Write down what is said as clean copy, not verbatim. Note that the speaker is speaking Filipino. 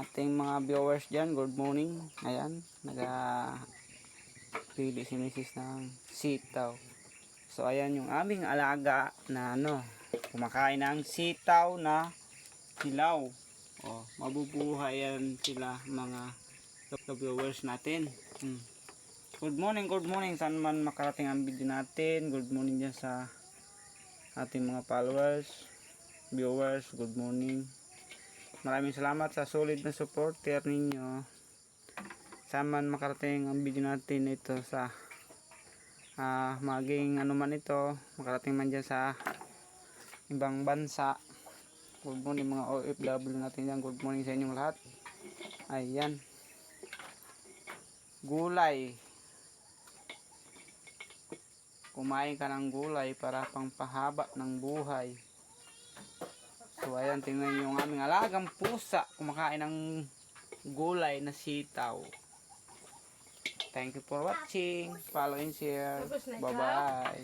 ating mga viewers dyan. Good morning. Ayan, pili si Mrs. ng sitaw. So ayan yung aming alaga na kumakain ng sitaw na hilaw. Mabubuhay yan sila mga viewers natin. Good morning, good morning. Saan man makarating ang video natin. Good morning dyan sa ating mga followers, viewers. Good morning. Maraming salamat sa solid na supporter ninyo. Saan man makarating ang video natin ito sa maging man ito, makarating man dyan sa ibang bansa. Good morning mga OFW natin dyan. Good morning sa inyong lahat. Ayan, gulay. Kumain ka ng gulay para pangpahaba ng buhay. So ayan, tingnan nyo yung aming alagang pusa kumakain ng gulay na sitaw. Thank you for watching. Follow and share. Bye bye.